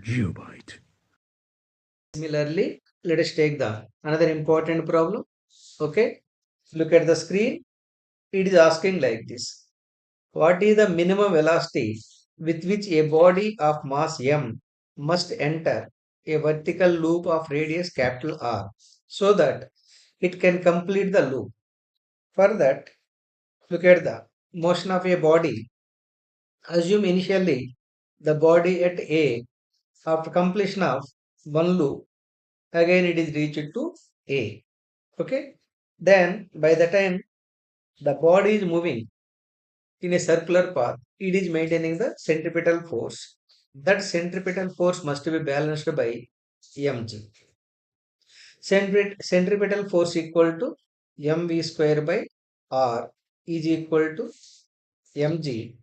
GeopByte. Similarly, let us take the another important problem. Okay, look at the screen. It is asking like this: what is the minimum velocity with which a body of mass m must enter a vertical loop of radius capital R so that it can complete the loop? For that, look at the motion of a body. Assume initially the body at A, after completion of one loop, again it is reached to A. Okay, then by the time the body is moving in a circular path, it is maintaining the centripetal force. That centripetal force must be balanced by mg. Centripetal force equal to mv square by r is equal to mg.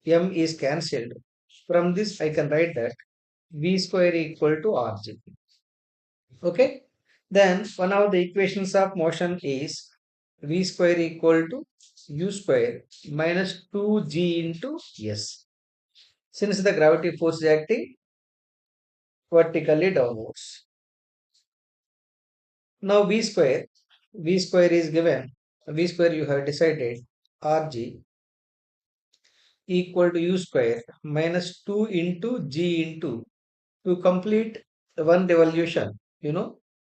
M is cancelled. From this I can write that v square equal to rg. Okay. Then one of the equations of motion is v square equal to u square minus 2g into s. Since the gravity force is acting vertically downwards. Now v square is given. V square you have decided rg equal to u square minus 2 into g into to complete one revolution.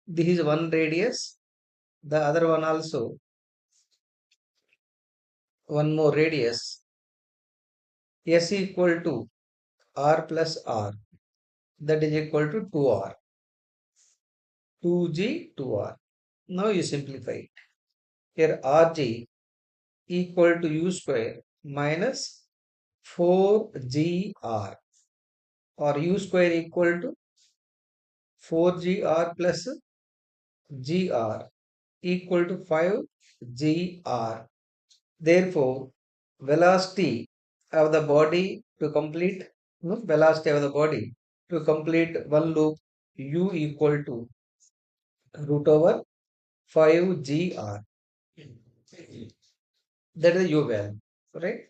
This is one radius, the other one also one more radius. S equal to r plus r, that is equal to 2r, 2g 2r. Now you simplify it. Here rg equal to u square minus 4gr, or u square equal to 4gr plus gr equal to 5gr. Therefore, velocity of the body to complete velocity of the body to complete one loop u equal to root over 5gr. That is the u value, right?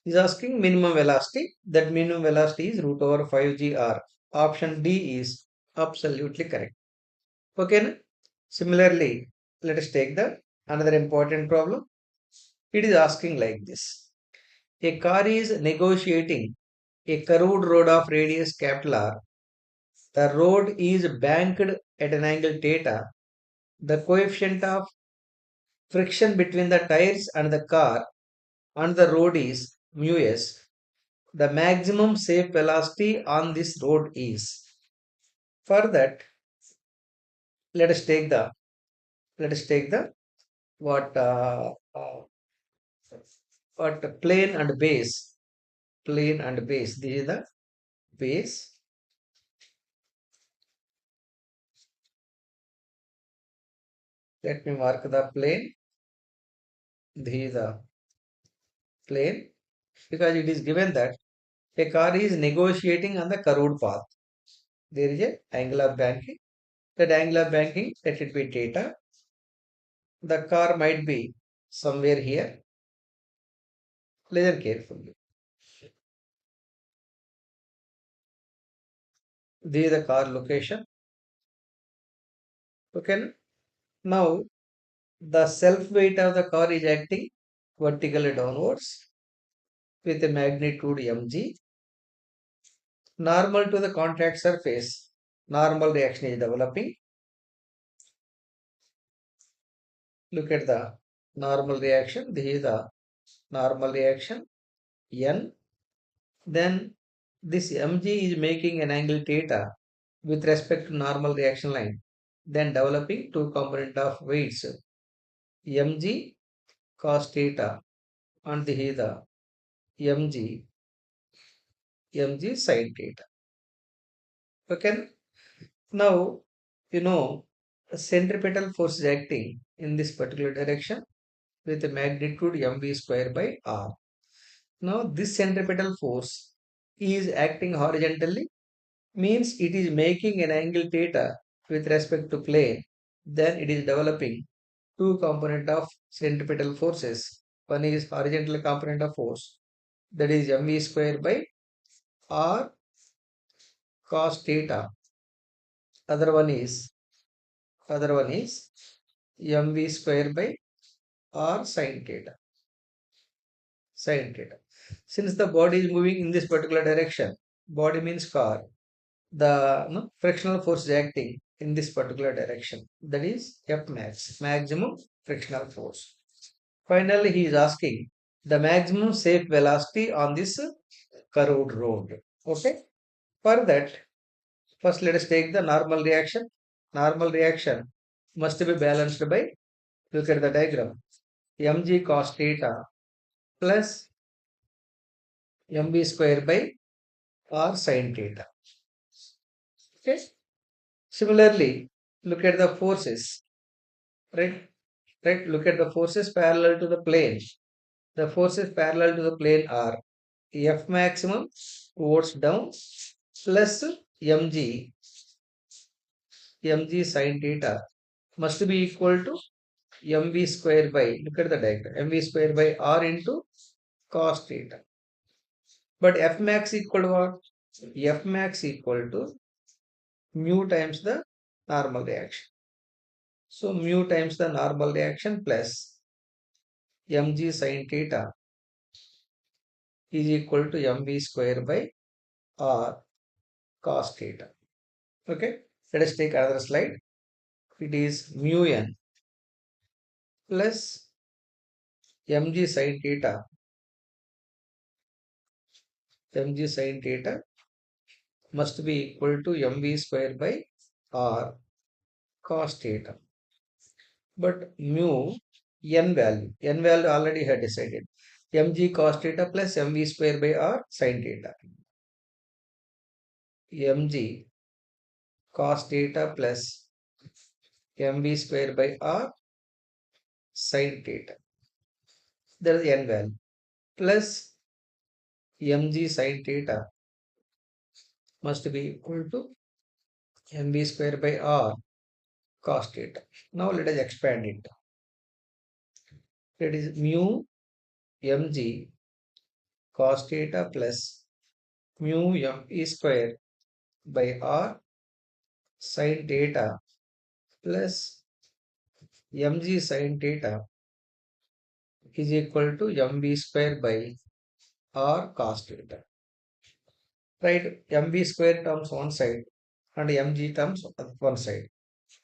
Is asking minimum velocity. That minimum velocity is root over 5gr. Option D is absolutely correct. Okay. Similarly, let us take the another important problem. It is asking like this. A car is negotiating a curved road of radius capital R. The road is banked at an angle theta. The coefficient of friction between the tires and the car on the road is mu s. The maximum safe velocity on this road is. For that, let us take the what what plane and base. Plane and base. This is the base. Let me mark the plane. This is the plane, because it is given that a car is negotiating on the curved path. There is a angle of banking. That angle of banking, let it be theta. The car might be somewhere here. Listen carefully. This is the car location. Okay. Now the self weight of the car is acting vertically downwards with a magnitude mg. Normal to the contact surface, normal reaction is developing. Look at the normal reaction. This is the normal reaction n. Then this mg is making an angle theta with respect to normal reaction line. Then developing two component of weights mg cos theta and this is the mg sin theta. Okay. Now centripetal force is acting in this particular direction with a magnitude mv square by r. Now this centripetal force is acting horizontally, means it is making an angle theta with respect to plane. Then it is developing two component of centripetal forces. One is horizontal component of force, that is mv square by r cos theta. Other one is mv square by r sin theta. Sin theta. Since the body is moving in this particular direction, body means car, the frictional force is acting in this particular direction. That is F max, maximum frictional force. Finally, he is asking the maximum safe velocity on this curved road. Okay. For that, first let us take the normal reaction. Normal reaction must be balanced by, look at the diagram, mg cos theta plus mv square by r sin theta. Okay. Similarly, look at the forces, right? Right. Look at the forces parallel to the plane. The forces parallel to the plane are F maximum towards down plus mg sin theta must be equal to mv square by, look at the diagram, mv square by r into cos theta. But F max equal to what? F max equal to mu times the normal reaction. So mu times the normal reaction plus mg sin theta is equal to mv square by r cos theta. Okay, let us take another slide. It is mu n plus mg sin theta, mg sin theta must be equal to mv square by r cos theta. But mu n value already had decided, mg cos theta plus mv square by r sin theta, mg cos theta plus mv square by r sin theta, that is n value, plus mg sin theta must be equal to mv square by r cos theta. Now let us expand it. That is mu mg cos theta plus mu m square by r sin theta plus mg sin theta is equal to mv square by r cos theta. Write mv square terms one side and mg terms one side.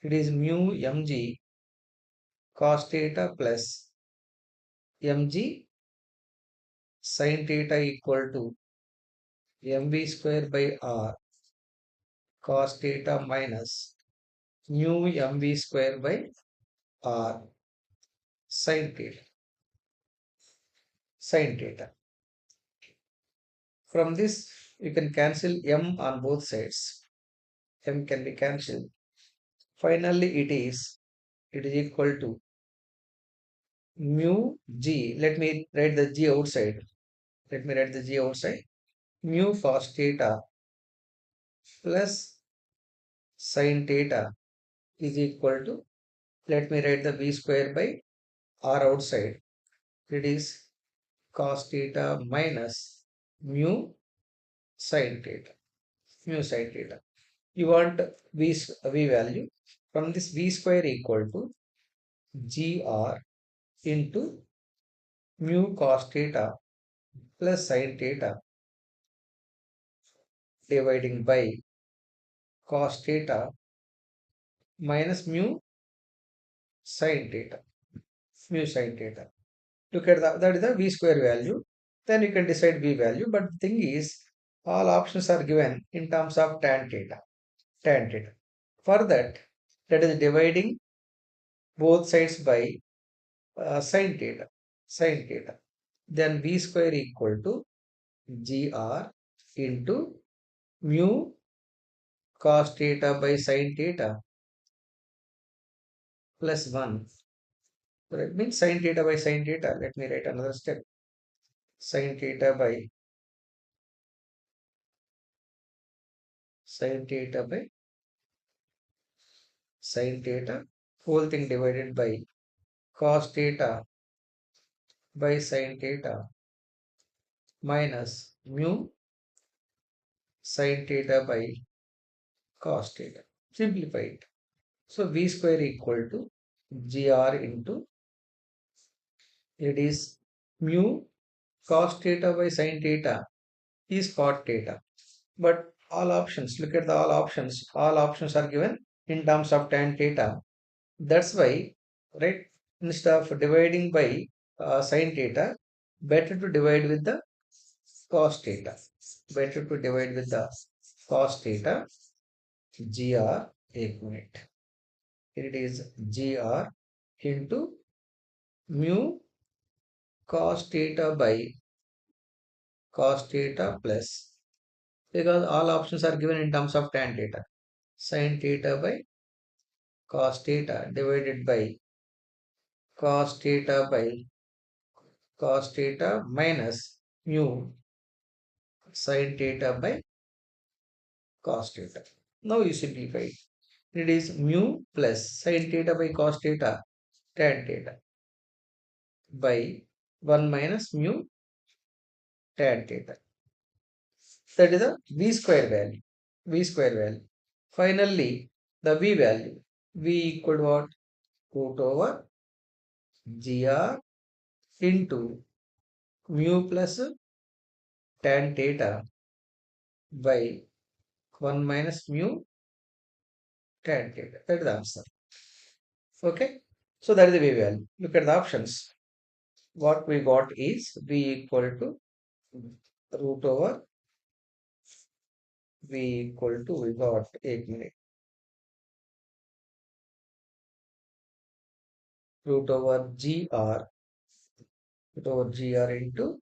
It is mu mg cos theta plus mg sin theta equal to mv square by r cos theta minus mu mv square by r sin theta. Sin theta. From this, you can cancel m on both sides. M can be cancelled. Finally, it is equal to mu g. Let me write the g outside. Let me write the g outside. Mu cos theta plus sin theta is equal to, let me write the v square by r outside. It is cos theta minus mu sin theta. Mu sin theta. You want v value. From this, v square equal to gr into mu cos theta plus sin theta dividing by cos theta minus mu sin theta. Mu sin theta. Look at that is the v square value. Then you can decide v value. But the thing is, all options are given in terms of tan theta. Tan theta. For that is dividing both sides by sin theta. Sin theta. Then v square equal to gr into mu cos theta by sin theta plus 1. So that means sin theta by sin theta. Let me write another step. Sin theta by sin theta by sin theta, whole thing divided by cos theta by sin theta minus mu sin theta by cos theta. Simplify it. So v square equal to gr into, it is mu cos theta by sin theta is cot theta. But all options, look at the all options are given in terms of tan theta. That's why, right, instead of dividing by sin theta, better to divide with the cos theta. Better to divide with the cos theta, gr, एक minute. It is gr into mu cos theta by cos theta plus, because all options are given in terms of tan theta, sin theta by cos theta divided by cos theta by cos theta minus mu sin theta by cos theta. Now you simplify it. It is mu plus sin theta by cos theta tan theta by 1 minus mu tan theta. That is the v square value. V square value. Finally, the v value. V equal to what? Root over gr into mu plus tan theta by 1 minus mu tan theta. That is the answer. Okay. So that is the v value. Look at the options. What we got is v equal to root over, v equal to, we got 8 minute, root over gr into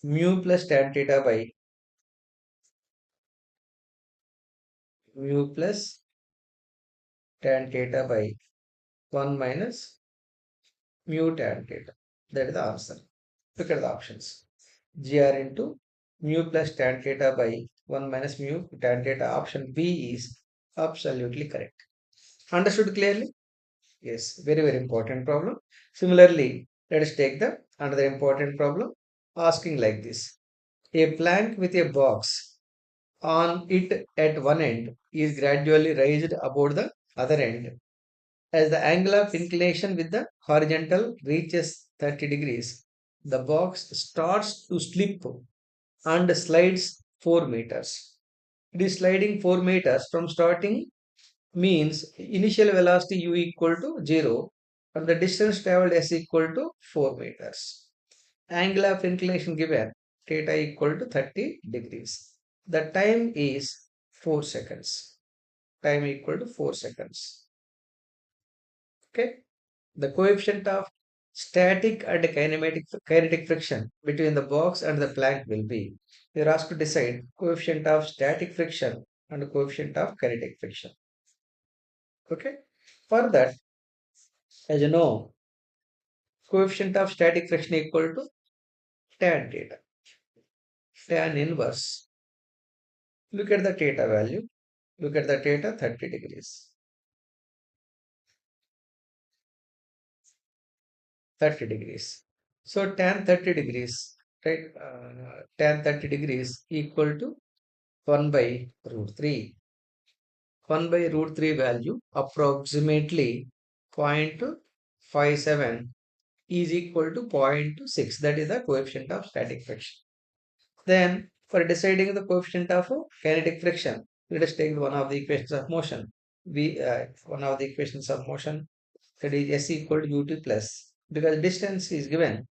mu plus tan theta by mu plus tan theta by 1 minus mu tan theta. That is the answer. Look at the options. Gr into mu plus tan theta by 1 minus mu tan theta. Option B is absolutely correct. Understood clearly? Yes, very, very important problem. Similarly, let us take the another important problem asking like this. A plank with a box on it at one end is gradually raised above the other end. As the angle of inclination with the horizontal reaches 30 degrees, the box starts to slip and slides 4 meters. It is sliding 4 meters from starting, means initial velocity u equal to 0 and the distance traveled s equal to 4 meters. Angle of inclination given theta equal to 30 degrees. The time is 4 seconds. Time equal to 4 seconds. Okay. The coefficient of static and kinetic friction between the box and the plank will be. We are asked to decide coefficient of static friction and coefficient of kinetic friction. Okay. For that, as you know, coefficient of static friction equal to tan theta, tan inverse. Look at the theta value. Look at the theta, 30 degrees. 30 degrees. So tan 30 degrees, right? Tan 30 degrees equal to 1 by root 3. 1 by root 3 value approximately 0.57 is equal to 0.6. That is the coefficient of static friction. Then for deciding the coefficient of kinetic friction, let us take one of the equations of motion. One of the equations of motion, that is s equal to ut plus, because distance is given,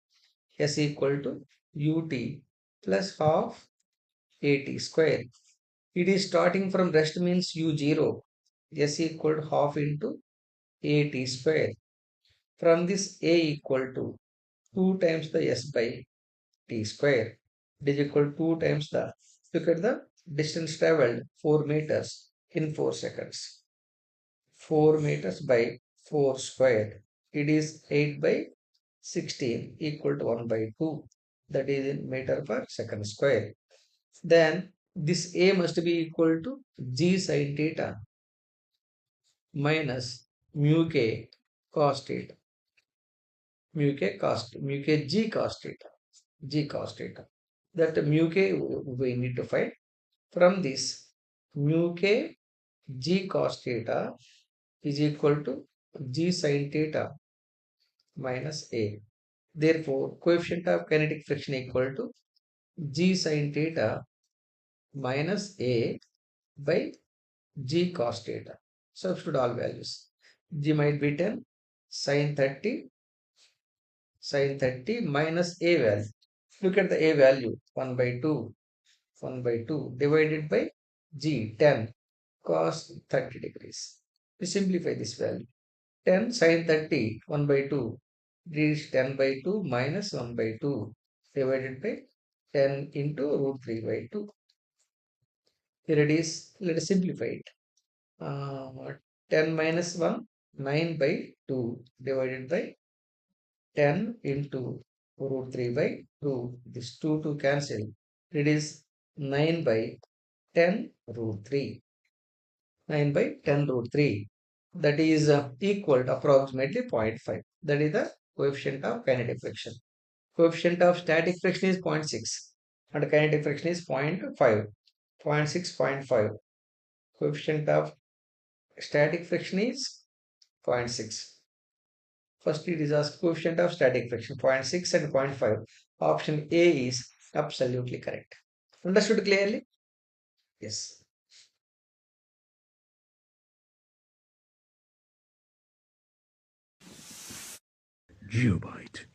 s equal to ut plus half at square. It is starting from rest, means u0, s equal to half into at square. From this a equal to 2 times the s by t square. It is equal to 2 times the, look at the distance traveled, 4 meters in 4 seconds. 4 meters by 4 square. It is 8 by 16 equal to 1 by 2. That is in meter per second square. Then this a must be equal to g sin theta minus mu k cos theta. Mu k g cos theta. G cos theta. That mu k we need to find. From this, mu k G cos theta is equal to G sin theta minus A. Therefore, coefficient of kinetic friction equal to G sin theta minus A by G cos theta. Substitute all values. G might be 10, sin 30, sin 30 minus A value. Look at the A value, 1 by 2, 1 by 2 divided by G, 10 cos 30 degrees. We simplify this value. 10 sin 30, 1 by 2. It is 10 by 2 minus 1 by 2 divided by 10 into root 3 by 2. Here it is. Let us simplify it. 10 minus 1, 9 by 2 divided by 10 into root 3 by 2. This 2 to cancel. It is 9 by 10 root 3. 9 by 10 root 3. That is equal to approximately 0.5. That is the coefficient of kinetic friction. Coefficient of static friction is 0.6 and kinetic friction is 0.5. 0.6, 0.5. Coefficient of static friction is 0.6. First it is asked coefficient of static friction 0.6 and 0.5. Option A is absolutely correct. Understood clearly? Yes. GeopByte.